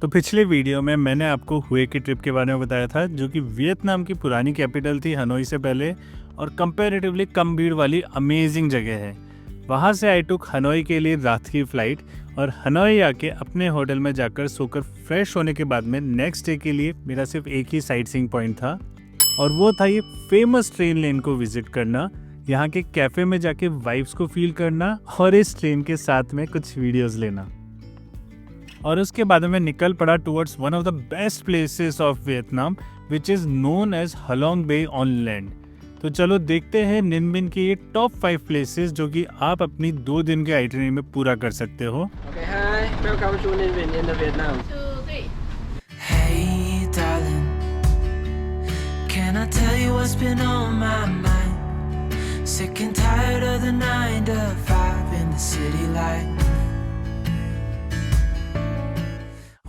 तो पिछले वीडियो में मैंने आपको हुए की ट्रिप के बारे में बताया था, जो कि वियतनाम की पुरानी कैपिटल थी हनोई से पहले और कंपैरेटिवली कम भीड़ वाली अमेजिंग जगह है। वहाँ से आई टुक हनोई के लिए रात की फ़्लाइट और हनोई आके अपने होटल में जाकर सोकर फ्रेश होने के बाद में नेक्स्ट डे के लिए मेरा सिर्फ एक ही साइट सीइंग पॉइंट था और वो था ये फेमस ट्रेन लेन को विजिट करना, यहाँ के कैफ़े में जाके वाइब्स को फील करना और इस ट्रेन के साथ में कुछ वीडियोस लेना। और उसके बाद में निकल पड़ा towards one of the best places of Vietnam which is known as Halong Bay on land. तो चलो देखते हैं निनबिन के ये टॉप 5 प्लेसेस जो कि आप अपनी 2 दिन के आइटनरी में पूरा कर सकते हो। Okay, hi. Welcome to Ninh Bình in Vietnam. 2, 3. Hey darling, can I tell you what's been on my mind? Sick and tired of the 9 to 5 in the city life.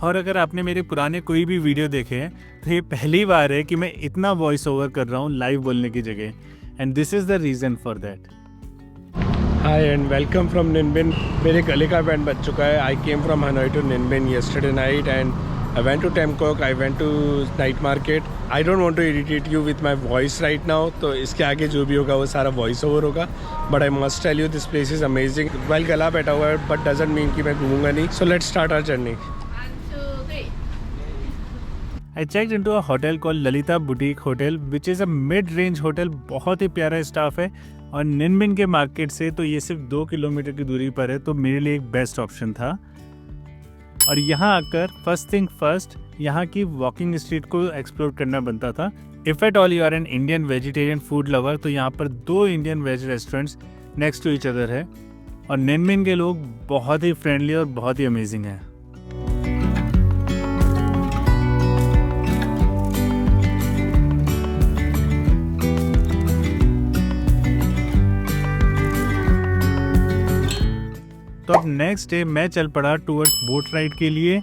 और अगर आपने मेरे पुराने कोई भी वीडियो देखे हैं तो ये पहली बार है कि मैं इतना वॉइस ओवर कर रहा हूँ लाइव बोलने की जगह, and this is the reason for that. Hi and welcome from Ninh Bình. मेरे गले का बैंड बज चुका है। I came from Hanoi to Ninh Bình yesterday night and I went to Temcook. I went to night market. I don't want to irritate you with my voice right now. तो इसके आगे जो भी होगा वो सारा वॉइस ओवर होगा। But I must tell you this place is amazing. While गला बैठा हुआ है but doesn't mean कि मैं घूमूंगा नहीं. So let's start our journey. 1, 2, 3. I checked into a hotel called Lalita Boutique Hotel, which is a mid-range hotel। बहुत ही प्यारा स्टाफ है और निनबिन के मार्केट से तो ये सिर्फ 2 किलोमीटर की दूरी पर है, तो मेरे लिए एक बेस्ट ऑप्शन था। और यहाँ आकर फर्स्ट थिंग फर्स्ट यहाँ की वॉकिंग स्ट्रीट को एक्सप्लोर करना बनता था। If at all you are an Indian vegetarian food lover तो यहाँ पर 2 Indian veg restaurants next to each other है और निनबिन के लोग बहुत ही फ्रेंडली और बहुत ही अमेजिंग हैं। तो अब नेक्स्ट डे मैं चल पड़ा टूवर्ड्स बोट राइड के लिए,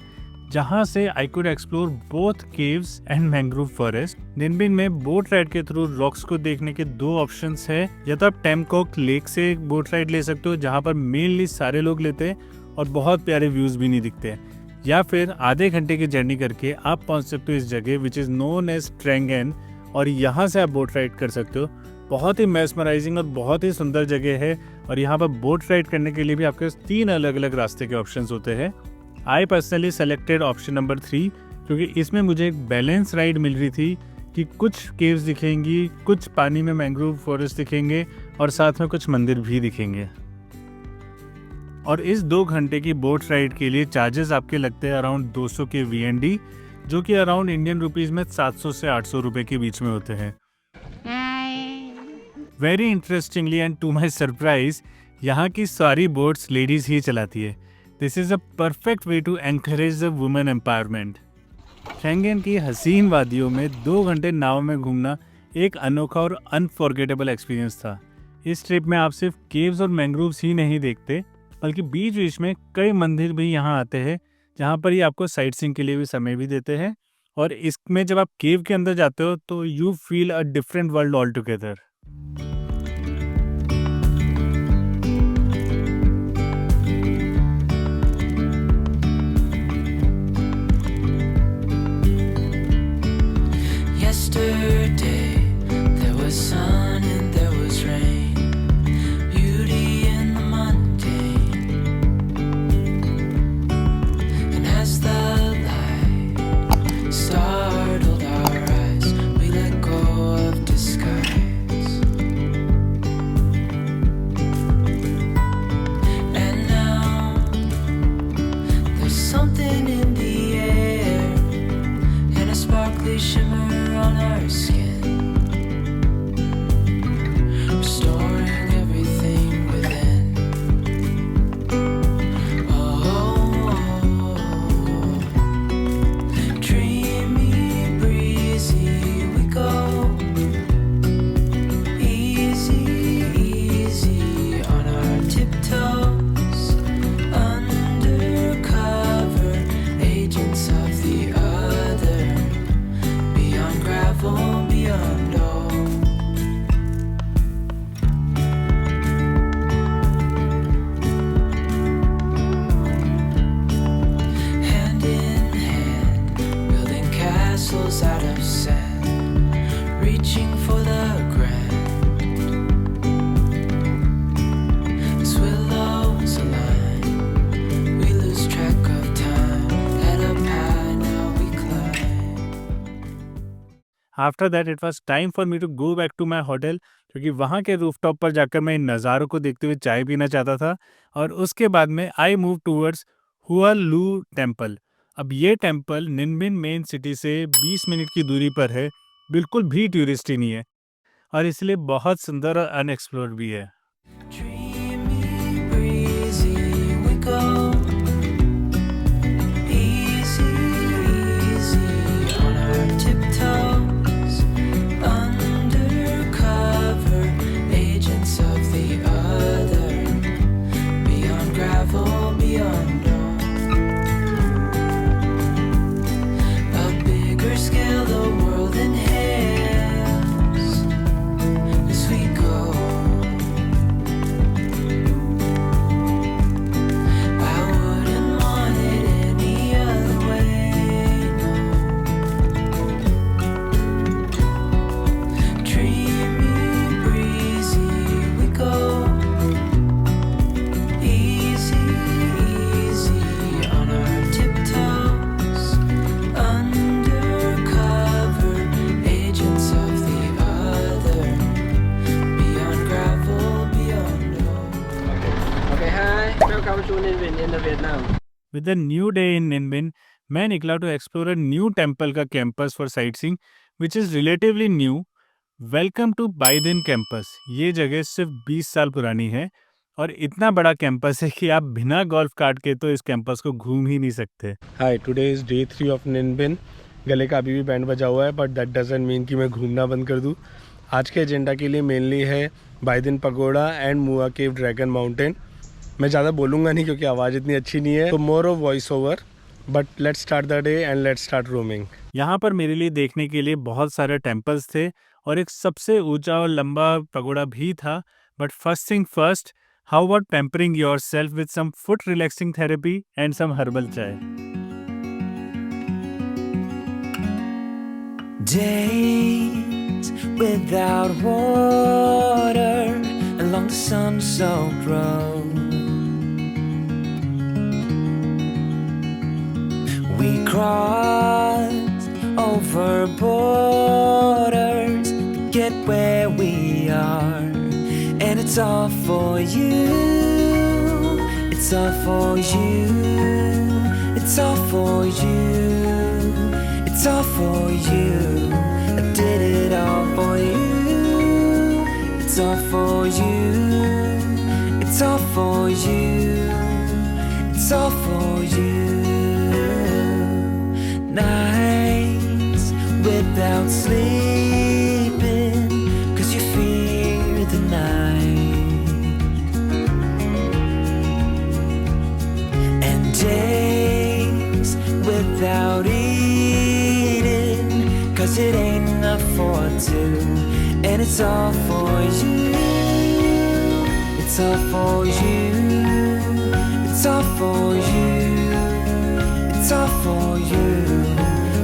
जहाँ से I could explore both caves and mangrove forest. Ninh Binh में बोट राइड के थ्रू रॉक्स को देखने के 2 ऑप्शंस है। या तो आप टेमकोक लेक से एक बोट राइड ले सकते हो जहाँ पर मेनली सारे लोग लेते हैं और बहुत प्यारे व्यूज भी नहीं दिखते, या फिर आधे घंटे की जर्नी करके आप पहुँच सकते हो इस जगह विच इज़ नोन एज ट्रेंगन और यहाँ से आप बोट राइड कर सकते हो। बहुत ही मेस्मराइजिंग और बहुत ही सुंदर जगह है और यहाँ पर बोट राइड करने के लिए भी आपके 3 अलग अलग रास्ते के ऑप्शंस होते हैं। I personally selected option number 3 क्योंकि इसमें मुझे एक बैलेंस राइड मिल रही थी कि कुछ केव्स दिखेंगी, कुछ पानी में मैंग्रोव फॉरेस्ट दिखेंगे और साथ में कुछ मंदिर भी दिखेंगे। और इस 2 घंटे की बोट राइड के लिए चार्जेस आपके लगते हैं अराउंड 200 के VND, जो कि अराउंड इंडियन रुपीज़ में 700 से 800 रुपये के बीच में होते हैं। Very interestingly and to my surprise यहाँ की सारी बोट्स लेडीज़ ही चलाती है। This is a perfect way to encourage the women empowerment. Trang An की हसीन वादियों में 2 घंटे नाव में घूमना एक अनोखा और अनफॉरगेटेबल एक्सपीरियंस था। इस ट्रिप में आप सिर्फ केव्स और मैंग्रोव्स ही नहीं देखते बल्कि बीच बीच में कई मंदिर भी यहाँ आते हैं जहाँ पर ये आपको साइट सीइंग के लिए भी समय भी देते हैं। और इसमें जब आप केव के अंदर जाते हो तो you feel a different world all together. Yesterday there was sun and there was rain, beauty in the mundane. And as the light startled our eyes, we let go of disguise. And now there's something in the air and a sparkly shimmer on our skin, restoring everything within. Oh, dreamy, breezy we go, easy, easy on our tiptoes, undercover agents of the other. Beyond gravel, castles out of sand, reaching for the grand. As willows align, we lose track of time. Head up high, now we climb. After that it was time for me to go back to my hotel, क्योंकि वहाँ के rooftop पर जाकर मैं इन नज़ारों को देखते हुए चाय पीना चाहता था। और उसके बाद में आई मूव टूवर्ड्स हुआलू टेम्पल। अब ये टेम्पल निन्बिन मेन सिटी से 20 मिनट की दूरी पर है, बिल्कुल भी टूरिस्ट ही नहीं है और इसलिए बहुत सुंदर और अनएक्सप्लोर्ड भी है। Dreamy, breezy, we go. Easy, easy on our tiptoes. Undercover agents of the other. Beyond gravel, beyond dawn. A bigger scale, the world inhales as we go. I wouldn't want it any other way, no. Dreamy, breezy, we go. Easy, easy on our tiptoes. Undercover agents of the other. Beyond gravel, beyond road. Okay, hi. Welcome to Ninh Binh in the Vietnam. With a new day in Ninh Binh, मैं निकला to explore a new temple का campus for sightseeing which is relatively new. Welcome to Bai Dinh campus. ये जगह सिर्फ 20 साल पुरानी है और इतना बड़ा कैंपस है कि आप बिना गोल्फ कार्ट के तो इस कैंपस को घूम ही नहीं सकते। Hi, today is day 3 of Ninh Binh. गले का अभी भी बैंड बजा हुआ है, बट दैट डजंट मीन कि मैं घूमना बंद कर दूँ। आज के एजेंडा के लिए मेनली है बाइदिन पगोड़ा एंड मुआ केव ड्रैगन माउंटेन। मैं ज़्यादा बोलूँगा नहीं क्योंकि आवाज़ इतनी अच्छी नहीं है, तो more of voice over. But let's start the day and let's start roaming. यहाँ पर मेरे लिए देखने के लिए बहुत सारे टेम्पल्स थे और एक सबसे ऊंचा और लंबा पगोड़ा भी था। But first thing first, how about pampering yourself with some foot relaxing therapy and some herbal chai. Days without water along the sun-soaked road. We crossed over borders to get where we are, and it's all for you. It's all for you. It's all for you. It's all for you. I did it all for you. It's all for you. It's all for you. It's all for you. Nights without sleeping 'cause you fear the night. And days without eating 'cause it ain't enough for two. And it's all for you. It's all for you. It's all for you. It's all for you.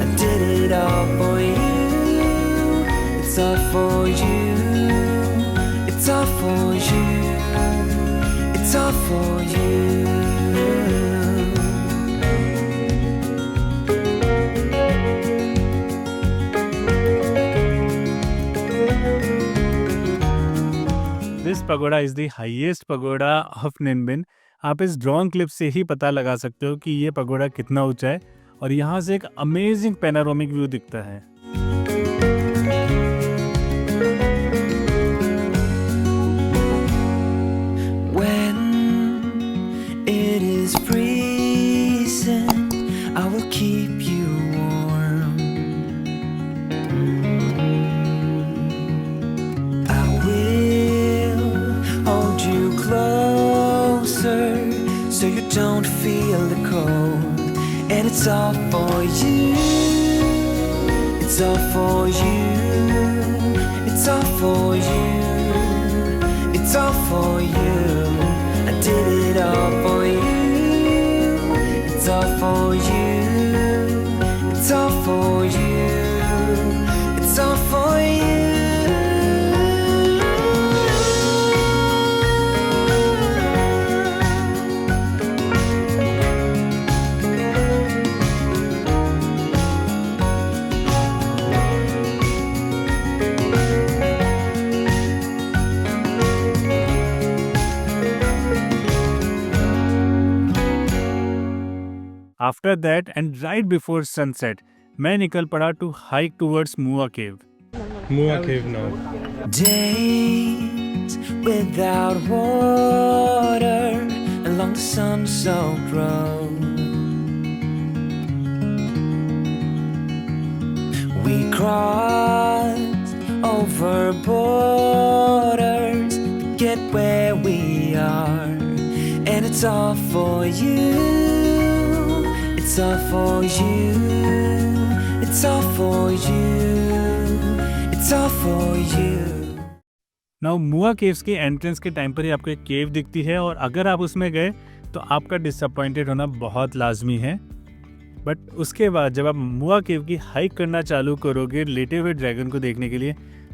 I did it all for you. It's all for you. It's all for you. It's all for you. This pagoda is the highest pagoda of Ninh Binh. आप इस drone clip से ही पता लगा सकते हो कि ये pagoda कितना ऊंचा है और यहाँ से एक अमेजिंग पैनोरामिक व्यू दिखता है। When it is freezing, I will keep you warm. I will hold you closer so you don't feel the cold. And it's all for you. It's all for you. It's all for you. It's all for you. I did it all for you. It's all for you. It's all for you. After that and right before sunset मैं निकल पड़ा to hike towards मुआ केव। Mua cave now. Days without water along the sun-soaked road. We crossed over borders to get where we are, and it's all for you. It's all for you. It's all for you. It's all for you. Now मुआ caves के entrance के time पर ही आपको एक केव दिखती है और अगर आप उसमें गए तो आपका डिसअपॉइंटेड होना बहुत लाजमी है। बट उसके बाद जब आप मुआ केव की हाइक करना चालू करोगे लेटे हुए ड्रैगन को देखने के लिए,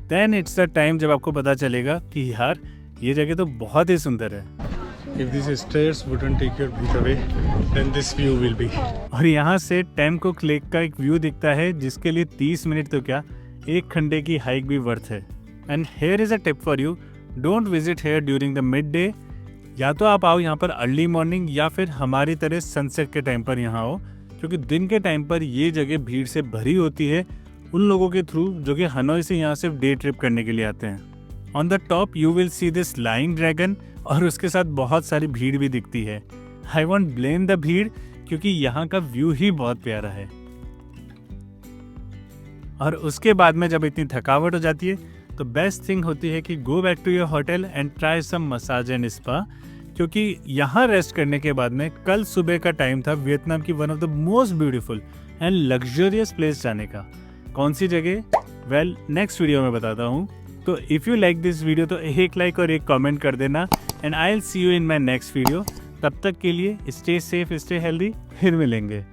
देन इट्स द टाइम जब आपको पता चलेगा कि यार ये जगह तो बहुत ही सुंदर है। If these stairs wouldn't take your breath away, then this view will be. और यहाँ से टेम्कोक लेक का एक व्यू दिखता है जिसके लिए 30 मिनट तो क्या एक घंटे की हाइक भी वर्थ है। And here is a tip for you, don't visit hair during the mid day. या तो आप आओ यहाँ पर अर्ली मॉर्निंग या फिर हमारी तरह सनसेट के टाइम पर यहाँ आओ, क्योंकि दिन के टाइम पर ये जगह भीड़ से भरी होती है उन लोगों के थ्रू जो कि हनोई से यहाँ सिर्फ डे ट्रिप करने के लिए आते हैं। On the top you will see this lying dragon और उसके साथ बहुत सारी भीड़ भी दिखती है। आई वॉन्ट ब्लेम द भीड़ क्योंकि यहाँ का व्यू ही बहुत प्यारा है। और उसके बाद में जब इतनी थकावट हो जाती है तो बेस्ट थिंग होती है कि go back to your hotel and try some massage and spa, क्योंकि यहाँ रेस्ट करने के बाद में कल सुबह का टाइम था वियतनाम की one of the most beautiful and luxurious place जाने का। कौन सी जगह? वेल नेक्स्ट वीडियो में बताता हूँ। तो if you like this video तो एक लाइक और एक कमेंट कर देना and I will see you in my next video. तब तक के लिए स्टे सेफ, स्टे हेल्दी, फिर मिलेंगे।